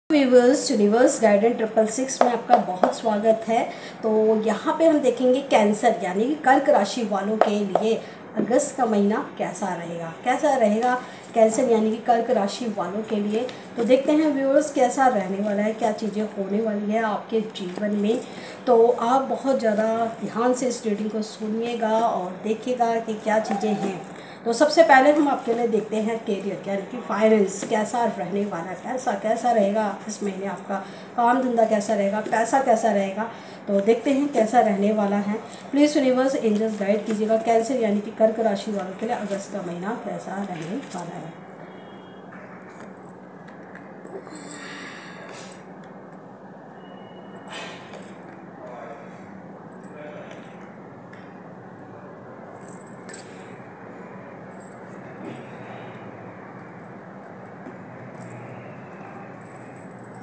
Viewers, universe guidance 666 में आपका बहुत स्वागत है। तो यहाँ पे हम देखेंगे कैंसर यानी कि कर्क राशि वालों के लिए अगस्त का महीना कैसा रहेगा कैंसर यानी कि कर्क राशि वालों के लिए। तो देखते हैं व्यूवर्स कैसा रहने वाला है, क्या चीज़ें होने वाली है आपके जीवन में। तो आप बहुत ज़्यादा ध्यान से इस रीडिंग को सुनिएगा और देखिएगा कि क्या चीज़ें हैं। तो सबसे पहले हम आपके लिए देखते हैं कैरियर यानी कि फाइनेंस कैसा रहने वाला है, कैसा रहेगा इस महीने, आपका काम धंधा कैसा रहेगा, पैसा कैसा रहेगा। तो देखते हैं कैसा रहने वाला है। प्लीज़ यूनिवर्स एंजल्स गाइड कीजिएगा कैंसर यानी कि कर्क राशि वालों के लिए अगस्त का महीना कैसा रहने वाला है।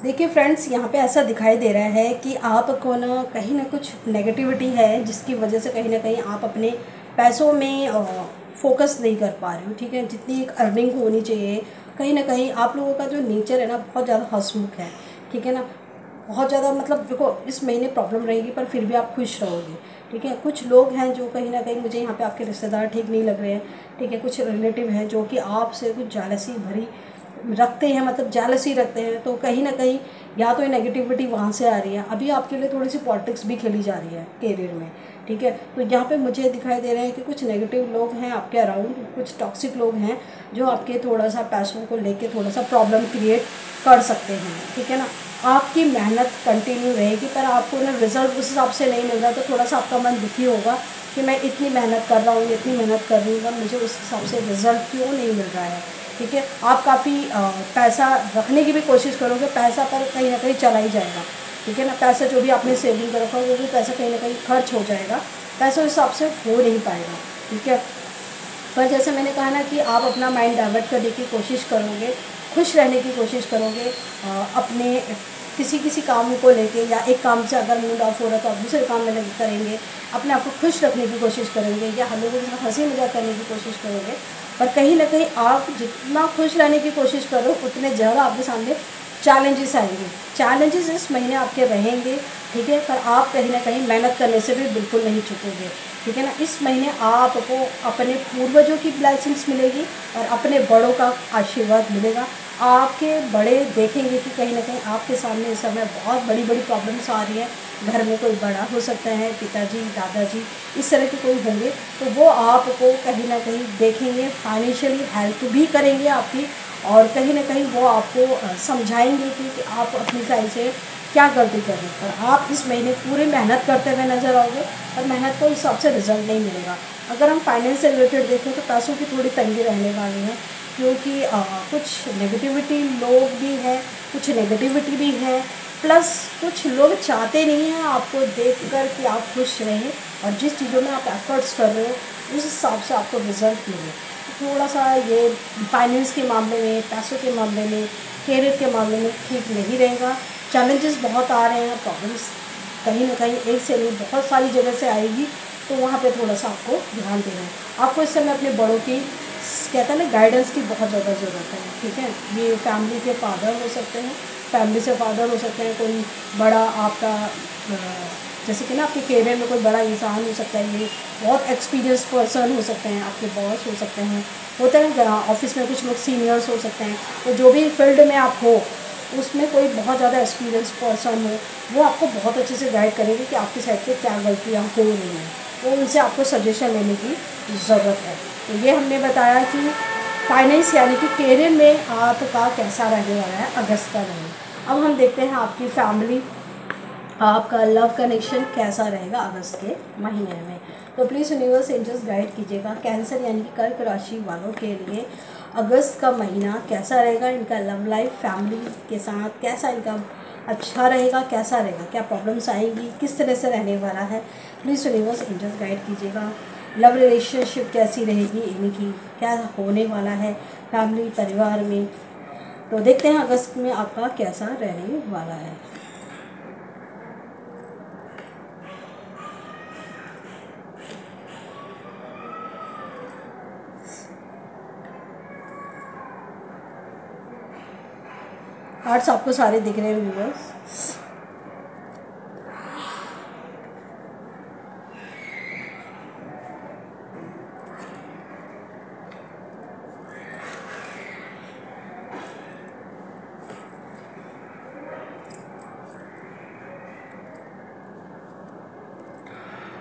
देखिए फ्रेंड्स, यहाँ पे ऐसा दिखाई दे रहा है कि आपको कहीं ना कुछ नेगेटिविटी है जिसकी वजह से कहीं ना कहीं आप अपने पैसों में फोकस नहीं कर पा रहे हो। ठीक है, जितनी एक अर्निंग होनी चाहिए, कहीं ना कहीं आप लोगों का जो नेचर है ना बहुत ज़्यादा हंसमुख है। ठीक है ना, बहुत ज़्यादा मतलब देखो इस महीने प्रॉब्लम रहेगी पर फिर भी आप खुश रहोगे। ठीक है, कुछ लोग हैं जो कहीं ना कहीं, मुझे यहाँ पे आपके रिश्तेदार ठीक नहीं लग रहे हैं। ठीक है, कुछ रिलेटिव हैं जो कि आपसे कुछ जालसी भरी रखते हैं, मतलब जेलसी रखते हैं। तो कहीं ना कहीं या तो ये नेगेटिविटी वहाँ से आ रही है। अभी आपके लिए थोड़ी सी पॉलिटिक्स भी खेली जा रही है कैरियर में। ठीक है, तो यहाँ पे मुझे दिखाई दे रहे हैं कि कुछ नेगेटिव लोग हैं आपके अराउंड, कुछ टॉक्सिक लोग हैं जो आपके थोड़ा सा पैसों को लेके थोड़ा सा प्रॉब्लम क्रिएट कर सकते हैं। ठीक है ना, आपकी मेहनत कंटिन्यू रहेगी पर आपको ना रिजल्ट उस हिसाब से नहीं मिल रहा, तो थोड़ा सा आपका मन दुखी होगा कि मैं इतनी मेहनत कर रहा हूँ, इतनी मेहनत कर रही हूँ, मुझे उस हिसाब से रिजल्ट क्यों नहीं मिल रहा है। ठीक है, आप काफ़ी पैसा रखने की भी कोशिश करोगे, पैसा पर कहीं ना कहीं चला ही जाएगा। ठीक है ना, पैसा जो भी आपने सेविंग कर रखा है वो भी पैसा कहीं ना कहीं खर्च हो जाएगा, पैसा उस हिसाब से हो नहीं पाएगा। ठीक है, पर जैसे मैंने कहा ना कि आप अपना माइंड डाइवर्ट करने की कोशिश करोगे, खुश रहने की कोशिश करोगे, अपने किसी काम को लेके, या एक काम से अगर मूड ऑफ हो रहा है तो आप दूसरे काम में लगे करेंगे, अपने आप को खुश रखने की कोशिश करेंगे या हम लोगों के साथ हंसी मजाक करने की कोशिश करोगे। पर कहीं ना कहीं आप जितना खुश रहने की कोशिश करो उतने ज़्यादा आपके सामने चैलेंजेस आएंगे। चैलेंजेस इस महीने आपके रहेंगे। ठीक है, पर आप कहीं ना कहीं मेहनत करने से भी बिल्कुल नहीं चुकोगे। ठीक है ना, इस महीने आपको अपने पूर्वजों की ब्लेसिंग्स मिलेगी और अपने बड़ों का आशीर्वाद मिलेगा। आपके बड़े देखेंगे कि कहीं ना कहीं आपके सामने इस समय बहुत बड़ी बड़ी प्रॉब्लम्स आ रही हैं। घर में कोई बड़ा हो सकता है, पिताजी, दादाजी, इस तरह के कोई होंगे, तो वो आपको कहीं ना कहीं देखेंगे, फाइनेंशियली हेल्प भी करेंगे आपकी, और कहीं ना कहीं वो आपको समझाएंगे कि आप अपनी साइड से क्या गलती कर रहे हैं। पर आप इस महीने पूरी मेहनत करते हुए नजर आओगे और मेहनत को हिसाब से रिजल्ट नहीं मिलेगा। अगर हम फाइनेंस से रिलेटेड देखें तो पैसों की थोड़ी तंगी रहने वाली है, क्योंकि कुछ नेगेटिविटी लोग भी हैं, कुछ नेगेटिविटी भी है, प्लस कुछ लोग चाहते नहीं हैं आपको देखकर कि आप खुश रहें, और जिस चीज़ों में आप एफर्ट्स कर रहे हो उस हिसाब से आपको रिजल्ट मिले। थोड़ा सा ये फाइनेंस के मामले में, पैसों के मामले में, कैरियर के मामले में ठीक नहीं रहेगा। चैलेंजेस बहुत आ रहे हैं, प्रॉब्लम्स कहीं ना कहीं एक से नहीं बहुत सारी जगह से आएगी, तो वहाँ पे थोड़ा सा आपको ध्यान देना है। आपको इस समय अपने बड़ों की, कहते हैं ना, गाइडेंस की बहुत ज़्यादा ज़रूरत है। ठीक है, ये फैमिली के फादर हो सकते हैं, फैमिली से फादर हो सकते हैं, कोई बड़ा आपका जैसे कि ना आपके कैरियर में कोई बड़ा इंसान हो सकता है, ये बहुत एक्सपीरियंस पर्सन हो सकते हैं, आपके बॉस हो सकते हैं, होता है ना ऑफिस में कुछ लोग सीनियर्स हो सकते हैं। तो जो भी फील्ड में आप हो उसमें कोई बहुत ज़्यादा एक्सपीरियंस पर्सन हो, वो आपको बहुत अच्छे से गाइड करेंगे कि आपकी साइड पे क्या गलतियाँ हो रही हैं, तो उनसे आपको सजेशन लेने की ज़रूरत है। तो ये हमने बताया कि फाइनेंस यानी कि कैरियर में आपका कैसा रहने वाला है अगस्त का महीना। अब हम देखते हैं आपकी फैमिली, आपका लव कनेक्शन कैसा रहेगा अगस्त के महीने में। तो प्लीज़ यूनिवर्स एंजल्स गाइड कीजिएगा कैंसर यानी कि कर्क राशि वालों के लिए अगस्त का महीना कैसा रहेगा, इनका लव लाइफ, फैमिली के साथ कैसा इनका अच्छा रहेगा, कैसा रहेगा, क्या प्रॉब्लम्स आएंगी, किस तरह से रहने वाला है। प्लीज़ यूनिवर्स एंजल्स गाइड कीजिएगा। लव रिलेशनशिप कैसी रहेगी इनकी, क्या होने वाला है फैमिली परिवार में। तो देखते हैं अगस्त में आपका कैसा रहने वाला है। कार्ड्स आपको सारे दिख रहे हैं व्यूअर्स।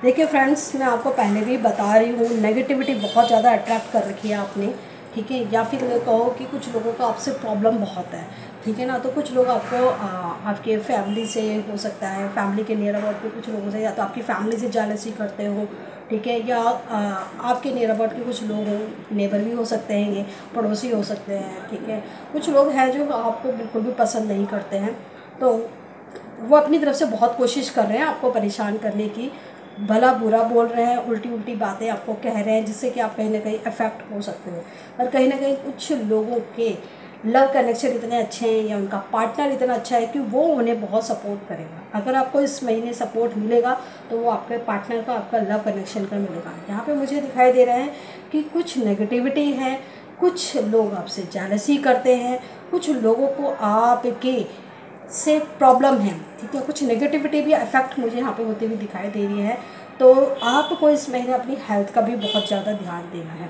देखिए फ्रेंड्स, मैं आपको पहले भी बता रही हूँ, नेगेटिविटी बहुत ज़्यादा अट्रैक्ट कर रखी है आपने, ठीक है। या फिर कहो कि कुछ लोगों का आपसे प्रॉब्लम बहुत है, ठीक है ना। तो कुछ लोग आपको आपके फैमिली से हो सकता है, फैमिली के नियर अबाउट के कुछ लोगों से, या तो आपकी फैमिली से जेलसी करते हो, ठीक है, या आपके नियर अबाउट के कुछ लोग हो, नेबर भी हो सकते हैं, ये पड़ोसी हो सकते हैं, ठीक है। कुछ लोग हैं जो आपको बिल्कुल भी पसंद नहीं करते हैं, तो वो अपनी तरफ से बहुत कोशिश कर रहे हैं आपको परेशान करने की, भला बुरा बोल रहे हैं, उल्टी उल्टी बातें आपको कह रहे हैं, जिससे कि आप कहीं ना कहीं अफेक्ट हो सकते हो। और कहीं ना कहीं कुछ लोगों के लव कनेक्शन इतने अच्छे हैं या उनका पार्टनर इतना अच्छा है कि वो उन्हें बहुत सपोर्ट करेगा। अगर आपको इस महीने सपोर्ट मिलेगा तो वो आपके पार्टनर का, आपका लव कनेक्शन का मिलेगा। यहाँ पे मुझे दिखाई दे रहा है कि कुछ नेगेटिविटी है, कुछ लोग आपसे जेलसी करते हैं, कुछ लोगों को आपके से प्रॉब्लम है, ठीक है। कुछ नेगेटिविटी भी इफेक्ट मुझे यहाँ पे होते हुए दिखाई दे रही है। तो आपको इस महीने अपनी हेल्थ का भी बहुत ज़्यादा ध्यान देना है।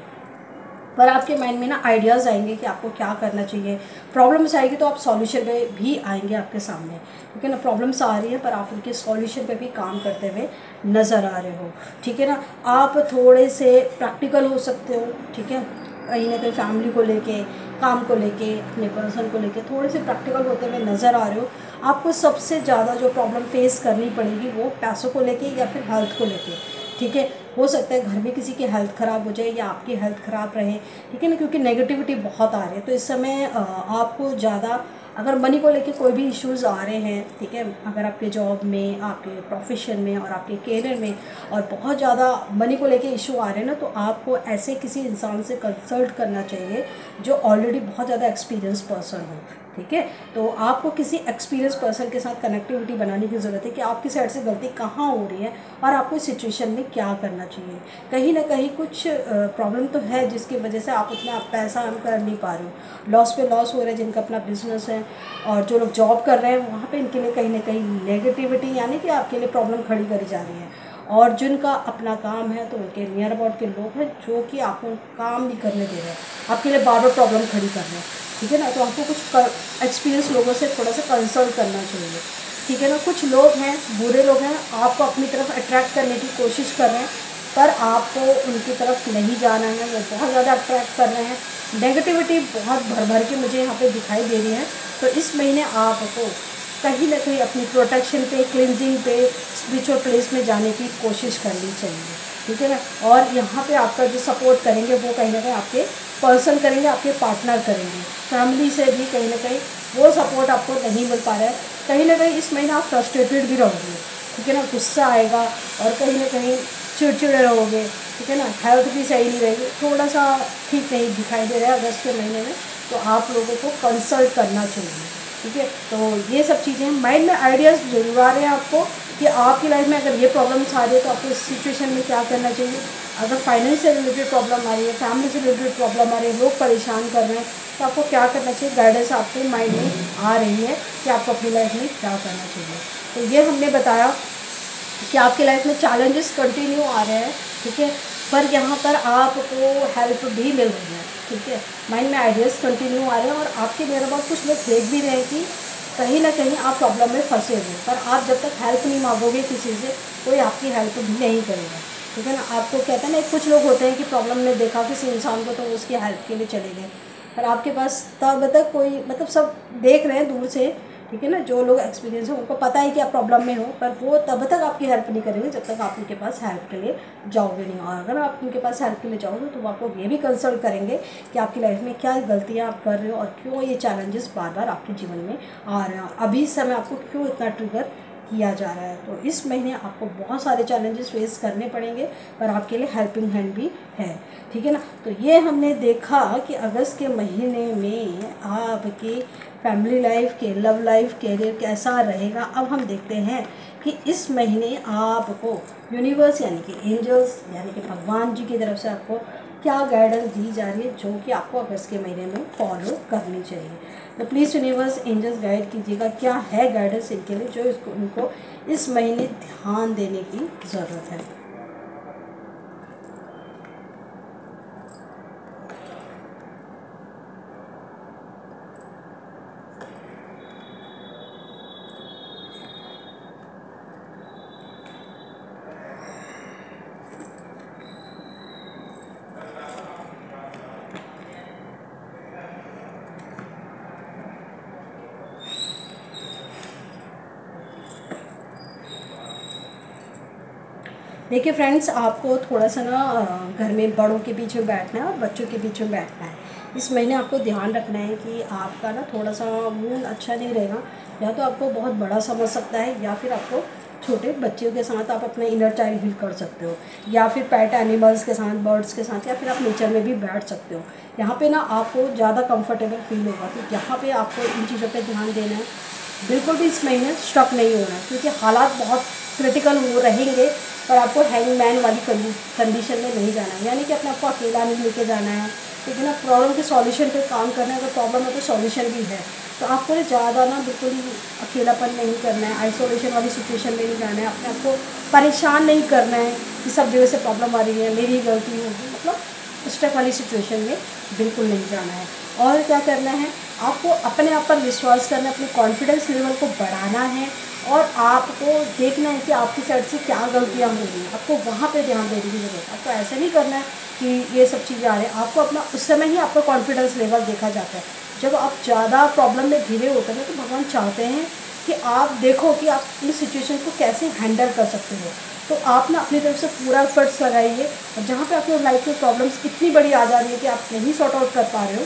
पर आपके माइंड में ना आइडियाज़ आएंगे कि आपको क्या करना चाहिए। प्रॉब्लम्स आएगी तो आप सॉल्यूशन पे भी आएंगे आपके सामने, ठीक है ना। प्रॉब्लम्स आ रही है पर आप उनके सॉल्यूशन पे भी काम करते हुए नज़र आ रहे हो, ठीक है ना। आप थोड़े से प्रैक्टिकल हो सकते हो, ठीक है। कहीं ना कहीं फैमिली को लेके, काम को लेके, अपने पर्सन को लेके थोड़े से प्रैक्टिकल होते हुए नज़र आ रहे हो। आपको सबसे ज़्यादा जो प्रॉब्लम फेस करनी पड़ेगी वो पैसों को लेके या फिर हेल्थ को लेके, ठीक है। हो सकता है घर में किसी की हेल्थ ख़राब हो जाए या आपकी हेल्थ ख़राब रहे, ठीक है ना, क्योंकि नेगेटिविटी बहुत आ रही है। तो इस समय आपको ज़्यादा अगर मनी को लेके कोई भी इश्यूज़ आ रहे हैं, ठीक है, अगर आपके जॉब में, आपके प्रोफेशन में और आपके कैरियर में और बहुत ज़्यादा मनी को लेके इशू आ रहे हैं ना, तो आपको ऐसे किसी इंसान से कंसल्ट करना चाहिए जो ऑलरेडी बहुत ज़्यादा एक्सपीरियंस पर्सन हो, ठीक है। तो आपको किसी एक्सपीरियंस पर्सन के साथ कनेक्टिविटी बनाने की ज़रूरत है कि आपकी साइड से गलती कहाँ हो रही है और आपको इस सिचुएशन में क्या करना चाहिए। कहीं ना कहीं कुछ प्रॉब्लम तो है जिसकी वजह से आप उतना पैसा अर्न कर नहीं पा रहे हो, लॉस पे लॉस हो रहा है जिनका अपना बिजनेस है। और जो लोग जॉब कर रहे हैं वहाँ पे इनके लिए कहीं ना कहीं नेगेटिविटी यानी कि आपके लिए प्रॉब्लम खड़ी करी जा रही है। और जिनका अपना काम है तो उनके नियर अबाउट के लोग हैं जो कि आपको काम नहीं करने दे रहे हैं, आपके लिए बार बार प्रॉब्लम खड़ी कर रहे हैं, ठीक है ना। तो आपको कुछ एक्सपीरियंस लोगों से थोड़ा सा कंसल्ट करना चाहिए, ठीक है ना। कुछ लोग हैं, बुरे लोग हैं, आपको अपनी तरफ अट्रैक्ट करने की कोशिश कर रहे हैं पर आपको उनकी तरफ नहीं जाना है, वो बहुत ज़्यादा अट्रैक्ट कर रहे हैं। नेगेटिविटी बहुत भर भर के मुझे यहाँ पे दिखाई दे रही है। तो इस महीने आपको कहीं ना कहीं अपनी प्रोटेक्शन पे, क्लिनजिंग पे, स्पिरिचुअल प्लेस में जाने की कोशिश करनी चाहिए, ठीक है ना। और यहाँ पे आपका जो सपोर्ट करेंगे वो कहीं ना कहीं आपके पर्सन करेंगे, आपके पार्टनर करेंगे। फैमिली से भी कहीं ना कहीं वो सपोर्ट आपको नहीं मिल पा रहा है। कहीं ना कहीं इस महीने आप फ्रस्ट्रेटेड भी रहोगे, ठीक है ना, गुस्सा आएगा और कहीं ना कहीं चिड़चिड़े रहोगे, ठीक है ना। हेल्थ भी सही नहीं रहेगी, थोड़ा सा ठीक नहीं दिखाई दे रहा है अगस्त के महीने में। तो आप लोगों को कंसल्ट करना चाहिए, ठीक है। तो ये सब चीज़ें माइंड में आइडियाज़ जरूर आ रहे हैं आपको कि आपकी लाइफ में अगर ये प्रॉब्लम्स आ रही है तो आपको इस सिचुएशन में क्या करना चाहिए। अगर फाइनेंस से रिलेटेड प्रॉब्लम आ रही है, फैमिली से रिलेटेड प्रॉब्लम आ रही है, लोग परेशान कर रहे हैं, तो आपको क्या करना चाहिए। गाइडेंस आपके माइंड में आ रही है कि आपको अपनी लाइफ में क्या करना चाहिए। तो ये हमने बताया कि आपकी लाइफ में चैलेंजेस कंटिन्यू आ रहे हैं, ठीक है, पर यहाँ पर आपको हेल्प भी मिल रही है, ठीक है। माइंड में आइडियाज़ कंटिन्यू आ रहे हैं और आपके नियर अबाउट कुछ लोग देख भी रहे हैं कि कहीं ना कहीं आप प्रॉब्लम में फंसे हुए, पर आप जब तक हेल्प नहीं मांगोगे किसी से, कोई आपकी हेल्प भी नहीं करेगा, ठीक है ना। आपको कहते हैं ना, कुछ लोग होते हैं कि प्रॉब्लम में देखा किसी इंसान को तो उसकी हेल्प के लिए चले गए, पर आपके पास तब तक कोई, मतलब सब देख रहे हैं दूर से, ठीक है ना। जो लोग एक्सपीरियंस है उनको पता है कि आप प्रॉब्लम में हो, पर वो तब तक आपकी हेल्प नहीं करेंगे जब तक आप उनके पास हेल्प के लिए जाओगे नहीं। और अगर आप उनके पास हेल्प के लिए जाओगे तो वो आपको ये भी कंसल्ट करेंगे कि आपकी लाइफ में क्या गलतियाँ आप कर रहे हो और क्यों ये चैलेंजेस बार बार आपके जीवन में आ रहे हैं, अभी समय आपको क्यों इतना ट्रिगर किया जा रहा है। तो इस महीने आपको बहुत सारे चैलेंजेस फेस करने पड़ेंगे पर आपके लिए हेल्पिंग हैंड भी है, ठीक है ना। तो ये हमने देखा कि अगस्त के महीने में आपकी फैमिली लाइफ के, लव लाइफ, कैरियर कैसा रहेगा। अब हम देखते हैं कि इस महीने आपको यूनिवर्स यानी कि एंजल्स यानी कि भगवान जी की तरफ से आपको क्या गाइडेंस दी जा रही है जो कि आपको अगस्त के महीने में फॉलो करनी चाहिए। तो प्लीज़ यूनिवर्स एंजल्स गाइड कीजिएगा क्या है गाइडेंस इनके लिए जो इसको उनको इस महीने ध्यान देने की ज़रूरत है। देखिए फ्रेंड्स, आपको थोड़ा सा ना घर में बड़ों के बीच में बैठना है और बच्चों के बीच में बैठना है। इस महीने आपको ध्यान रखना है कि आपका ना थोड़ा सा मूड अच्छा नहीं रहेगा, या तो आपको बहुत बड़ा समझ सकता है या फिर आपको छोटे बच्चों के साथ आप अपना इनर चाइल्ड हील कर सकते हो, या फिर पेट एनिमल्स के साथ, बर्ड्स के साथ, या फिर आप नेचर में भी बैठ सकते हो। यहाँ पे ना आपको ज़्यादा कंफर्टेबल फील होगा। तो यहाँ पे आपको इन चीज़ों पे ध्यान देना है। बिल्कुल भी इस महीने स्टक नहीं होना है, क्योंकि हालात बहुत क्रिटिकल हो रहेंगे, पर आपको हैंगमैन वाली कंडीशन में नहीं जाना है, यानी कि अपने आपको अकेला नहीं लेके जाना है, लेकिन आप प्रॉब्लम के सॉल्यूशन पे काम करना है। अगर प्रॉब्लम है तो सॉल्यूशन भी है, तो आपको ज़्यादा ना बिल्कुल ही अकेलापन नहीं करना है, आइसोलेशन वाली सिचुएशन में नहीं जाना है, अपने आप को परेशान नहीं करना है कि सब जगह से प्रॉब्लम आ रही है, मेरी गलती होगी, मतलब स्ट्रेस वाली सिचुएशन में बिल्कुल नहीं जाना है। और क्या करना है, आपको अपने आप पर विश्वास करना है, अपने कॉन्फिडेंस लेवल को बढ़ाना है, और आपको देखना है कि आपकी साइड से क्या गलतियाँ हो रही हैं, आपको वहाँ पे ध्यान देने की ज़रूरत है। आपको ऐसा नहीं करना है कि ये सब चीज़ें आ रही हैं, आपको अपना उस समय ही आपका कॉन्फिडेंस लेवल देखा जाता है। जब आप ज़्यादा प्रॉब्लम में घिरे होते हैं तो भगवान चाहते हैं कि आप देखो कि आप इस सिचुएशन को कैसे हैंडल कर सकते हो। तो आप ना अपनी तरफ से पूरा एफर्ट्स लगाइए, और जहाँ पे आपकी लाइफ में प्रॉब्लम्स इतनी बड़ी आ जा रही है कि आप नहीं सॉर्ट आउट कर पा रहे हो,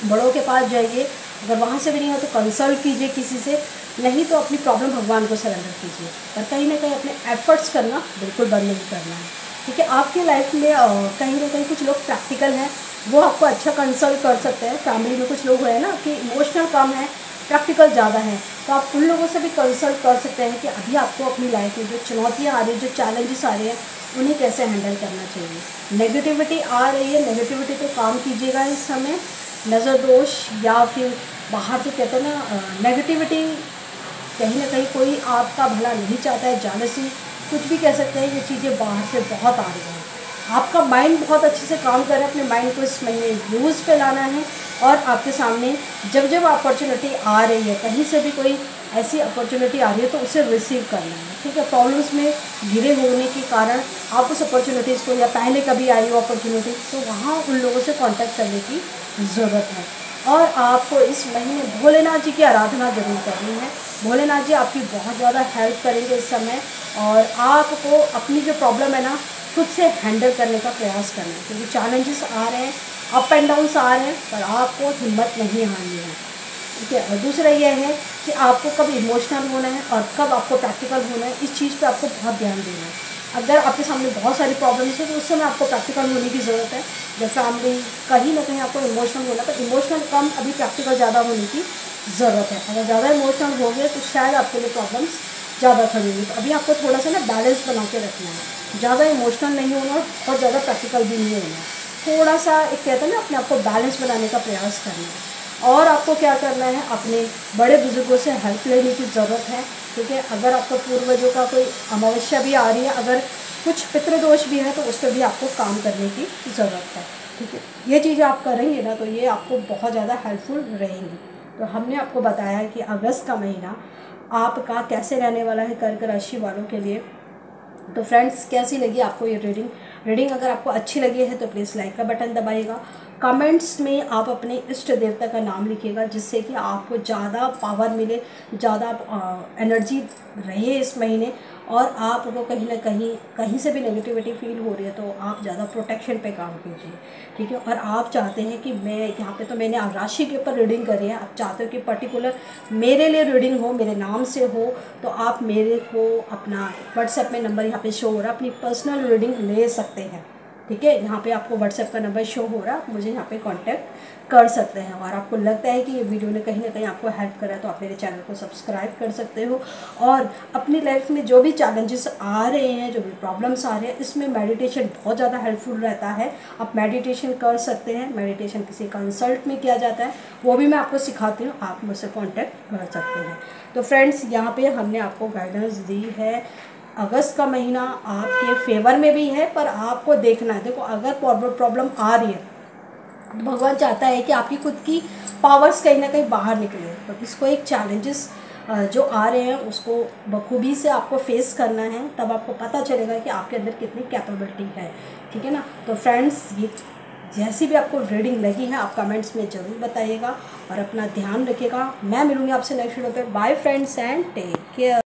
बड़ों के पास जाइए। अगर वहाँ से भी नहीं हो तो कंसल्ट कीजिए किसी से, नहीं तो अपनी प्रॉब्लम भगवान को सरेंडर कीजिए। पर कहीं ना कहीं अपने एफर्ट्स करना बिल्कुल बंद नहीं करना है, ठीक है। आपकी लाइफ में कहीं ना कहीं कुछ लोग प्रैक्टिकल हैं, वो आपको अच्छा कंसल्ट कर सकते हैं। फैमिली में कुछ लोग हैं ना कि इमोशनल कम है, प्रैक्टिकल ज़्यादा है, तो आप उन लोगों से भी कंसल्ट कर सकते हैं कि अभी आपको अपनी लाइफ में जो चुनौतियाँ आ रही हैं, जो चैलेंजेस आ रहे हैं, उन्हें कैसे हैंडल करना चाहिए। नेगेटिविटी आ रही है, नेगेटिविटी पे काम कीजिएगा इस समय। नज़र दोष या फिर बाहर से कहते हैं ना नेगेटिविटी, कहीं ना कहीं कोई आपका भला नहीं चाहता है, जालसी, कुछ भी कह सकते हैं, ये चीज़ें बाहर से बहुत आ रही हैं। आपका माइंड बहुत अच्छे से काम कर रहा है, अपने माइंड को इस महीने यूज़ पे लाना है, और आपके सामने जब जब अपॉर्चुनिटी आ रही है, कहीं से भी कोई ऐसी अपॉर्चुनिटी आ रही है तो उसे रिसीव करना है, ठीक है। प्रॉब्लम्स में घिरे होने के कारण आप उस अपॉर्चुनिटीज़ को, या पहले कभी आई हो अपॉर्चुनिटी, तो वहाँ उन लोगों से कांटेक्ट करने की ज़रूरत है। और आपको इस महीने भोलेनाथ जी की आराधना जरूर करनी है। भोलेनाथ जी आपकी बहुत ज़्यादा हेल्प करेंगे इस समय, और आपको अपनी जो प्रॉब्लम है ना खुद से हैंडल करने का प्रयास करना है, क्योंकि चैलेंजेस आ रहे हैं, अप एंड डाउन्स आ रहे हैं, पर आपको हिम्मत नहीं हारनी है, ठीक है। और दूसरा यह है कि आपको कब इमोशनल होना है और कब आपको प्रैक्टिकल होना है, इस चीज़ पे आपको बहुत ध्यान देना है। अगर आपके सामने बहुत सारी प्रॉब्लम्स है तो उस समय आपको प्रैक्टिकल होने की ज़रूरत है। जब फैमिली, कहीं ना कहीं आपको इमोशनल होना है, तो इमोशनल कम, अभी प्रैक्टिकल ज़्यादा होने की ज़रूरत है। अगर ज़्यादा इमोशनल हो गए तो शायद आपके लिए प्रॉब्लम्स ज़्यादा खड़ी होगी। तो अभी आपको थोड़ा सा ना बैलेंस बना के रखना है, ज़्यादा इमोशनल नहीं होना और बहुत ज़्यादा प्रैक्टिकल भी नहीं होना, थोड़ा सा एक कहते हैं ना अपने आप को बैलेंस बनाने का प्रयास करना है। और आपको क्या करना है, अपने बड़े बुजुर्गों से हेल्प लेने की ज़रूरत है, ठीक है। अगर आपका पूर्वजों का कोई अमावस्या भी आ रही है, अगर कुछ पितृदोष भी है, तो उस पर भी आपको काम करने की ज़रूरत है, ठीक है। ये चीज़ आप करेंगे ना तो ये आपको बहुत ज़्यादा हेल्पफुल रहेंगी। तो हमने आपको बताया कि अगस्त का महीना आपका कैसे रहने वाला है कर्क राशि वालों के लिए। तो फ्रेंड्स, कैसी लगी आपको ये रीडिंग अगर आपको अच्छी लगी है तो प्लीज़ लाइक का बटन दबाइएगा। कमेंट्स में आप अपने इष्ट देवता का नाम लिखिएगा, जिससे कि आपको ज़्यादा पावर मिले, ज़्यादा एनर्जी रहे इस महीने, और आपको कहीं ना कहीं से भी नेगेटिविटी फील हो रही है तो आप ज़्यादा प्रोटेक्शन पे काम कीजिए, ठीक है। और आप चाहते हैं कि मैं यहाँ पे, तो मैंने राशि के ऊपर रीडिंग करी है, आप चाहते हो कि पर्टिकुलर मेरे लिए रीडिंग हो, मेरे नाम से हो, तो आप मेरे को अपना व्हाट्सएप में नंबर यहाँ पे शो हो रहा है, अपनी पर्सनल रीडिंग ले सकते हैं, ठीक है, यहाँ पे आपको व्हाट्सएप का नंबर शो हो रहा है, आप मुझे यहाँ पे कांटेक्ट कर सकते हैं। और आपको लगता है कि ये वीडियो ने कहीं ना कहीं आपको हेल्प करा है तो आप मेरे चैनल को सब्सक्राइब कर सकते हो। और अपनी लाइफ में जो भी चैलेंजेस आ रहे हैं, जो भी प्रॉब्लम्स आ रहे हैं, इसमें मेडिटेशन बहुत ज़्यादा हेल्पफुल रहता है। आप मेडिटेशन कर सकते हैं। मेडिटेशन किसी कंसल्ट में किया जाता है, वो भी मैं आपको सिखाती हूँ, आप मुझसे कॉन्टैक्ट कर सकते हैं। तो फ्रेंड्स, यहाँ पर हमने आपको गाइडेंस दी है। अगस्त का महीना आपके फेवर में भी है, पर आपको देखना है। देखो, अगर प्रॉब्लम आ रही है तो भगवान चाहता है कि आपकी खुद की पावर्स कहीं ना कहीं बाहर निकले। तो इसको एक चैलेंजेस जो आ रहे हैं उसको बखूबी से आपको फेस करना है, तब आपको पता चलेगा कि आपके अंदर कितनी कैपेबिलिटी है। ठीक है ना। तो फ्रेंड्स, ये जैसी भी आपको रीडिंग लगी है आप कमेंट्स में ज़रूर बताइएगा और अपना ध्यान रखिएगा। मैं मिलूँगी आपसे नेक्स्ट वीडियो पे। Bye friends and take care.